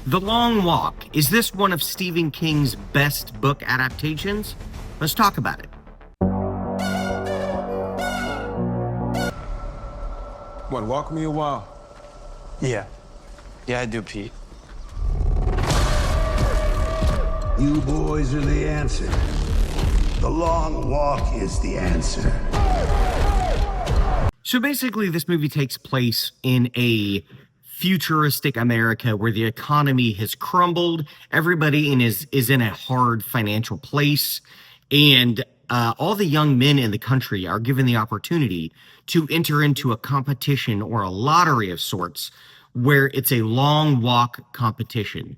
The Long Walk. Is this one of Stephen King's best book adaptations? Let's talk about it. What, walk me a while? Yeah. Yeah, I do, Pete. You boys are the answer. The long walk is the answer. So basically, this movie takes place in a futuristic America where the economy has crumbled. Everybody is in a hard financial place. And all the young men in the country are given the opportunity to enter into a competition or a lottery of sorts where it's a long walk competition.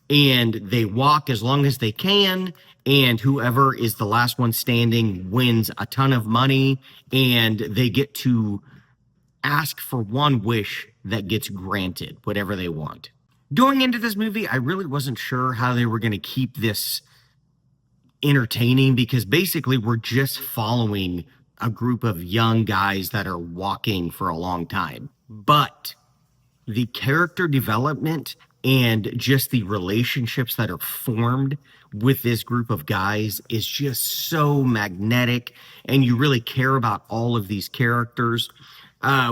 And they walk as long as they can, and whoever is the last one standing wins a ton of money, and they get to ask for one wish that gets granted, whatever they want. Going into this movie, I really wasn't sure how they were going to keep this entertaining, because basically we're just following a group of young guys that are walking for a long time. But the character development and just the relationships that are formed with this group of guys is just so magnetic, and you really care about all of these characters.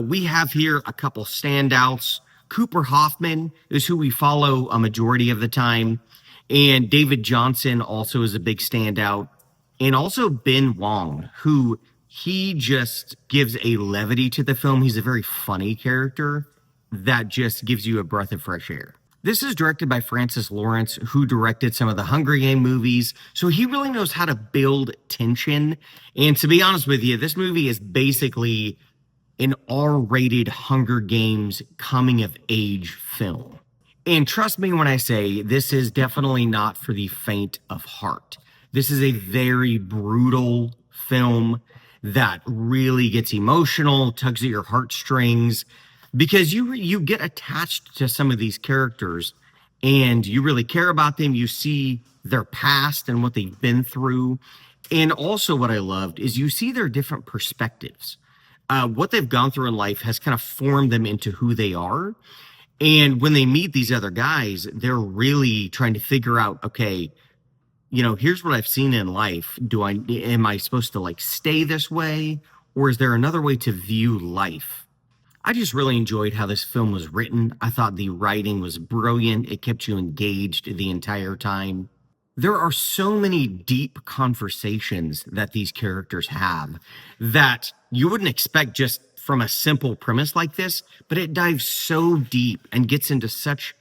We have here a couple standouts. Cooper Hoffman is who we follow a majority of the time, and David Johnson also is a big standout, and also Ben Wong, who he just gives a levity to the film. He's a very funny character that just gives you a breath of fresh air. This is directed by Francis Lawrence, who directed some of the Hunger Game movies, so he really knows how to build tension. And to be honest with you, this movie is basically an R-rated Hunger Games coming-of-age film. And trust me when I say this is definitely not for the faint of heart. This is a very brutal film that really gets emotional, tugs at your heartstrings, because you get attached to some of these characters and you really care about them. You see their past and what they've been through. And also what I loved is you see their different perspectives. What they've gone through in life has kind of formed them into who they are. And when they meet these other guys, they're really trying to figure out, okay, here's what I've seen in life. Am I supposed to stay this way, or is there another way to view life? I just really enjoyed how this film was written. I thought the writing was brilliant. It kept you engaged the entire time. There are so many deep conversations that these characters have that you wouldn't expect just from a simple premise like this, but it dives so deep and gets into such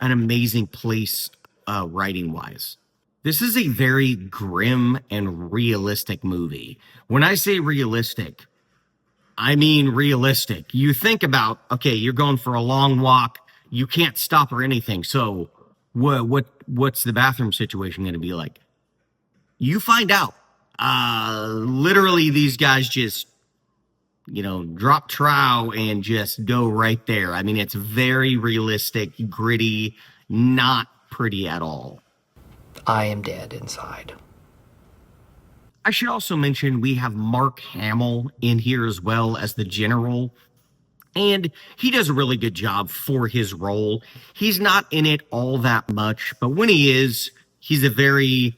an amazing place writing-wise. This is a very grim and realistic movie. When I say realistic, I mean realistic. You think about, okay, you're going for a long walk, you can't stop or anything. So what's the bathroom situation going to be like? You find out. Literally, these guys just, drop trow and just go right there. I mean, it's very realistic, gritty, not pretty at all. I am dead inside. I should also mention we have Mark Hamill in here as well as the general, and he does a really good job for his role. He's not in it all that much, but when he is, he's a very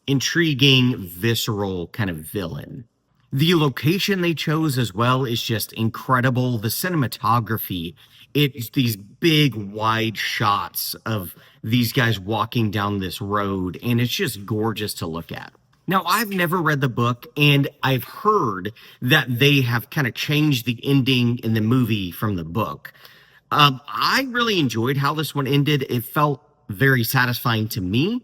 intriguing, visceral kind of villain. The location they chose as well is just incredible. The cinematography, it's these big, wide shots of these guys walking down this road, and it's just gorgeous to look at. Now, I've never read the book, and I've heard that they have kind of changed the ending in the movie from the book. I really enjoyed how this one ended. It felt very satisfying to me,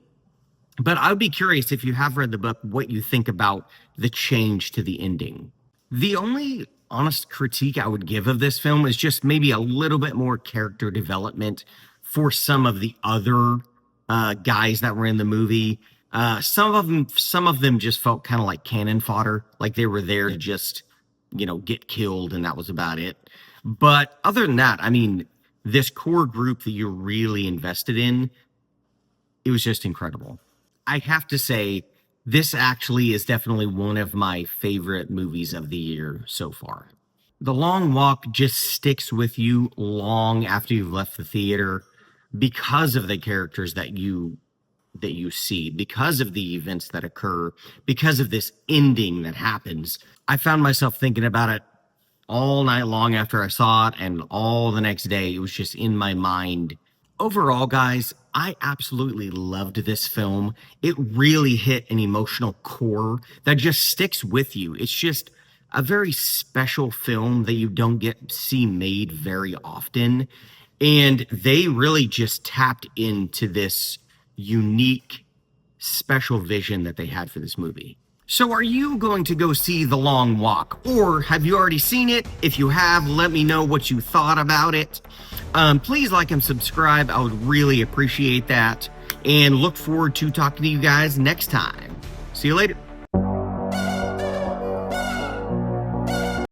but I would be curious, if you have read the book, what you think about the change to the ending. The only honest critique I would give of this film is just maybe a little bit more character development for some of the other guys that were in the movie. Some of them just felt kind of like cannon fodder, like they were there to just, get killed, and that was about it. But other than that, I mean, this core group that you're really invested in, it was just incredible. I have to say, this actually is definitely one of my favorite movies of the year so far. The Long Walk just sticks with you long after you've left the theater. because of the characters that you see, because of the events that occur, because of this ending that happens. I found myself thinking about it all night long after I saw it, and all the next day. It was just in my mind. Overall, guys, I absolutely loved this film. It really hit an emotional core that just sticks with you. It's just a very special film that you don't get to see made very often. And they really just tapped into this unique, special vision that they had for this movie. So are you going to go see The Long Walk, or have you already seen it? If you have, let me know what you thought about it. Please like and subscribe. I would really appreciate that, and look forward to talking to you guys next time. See you later.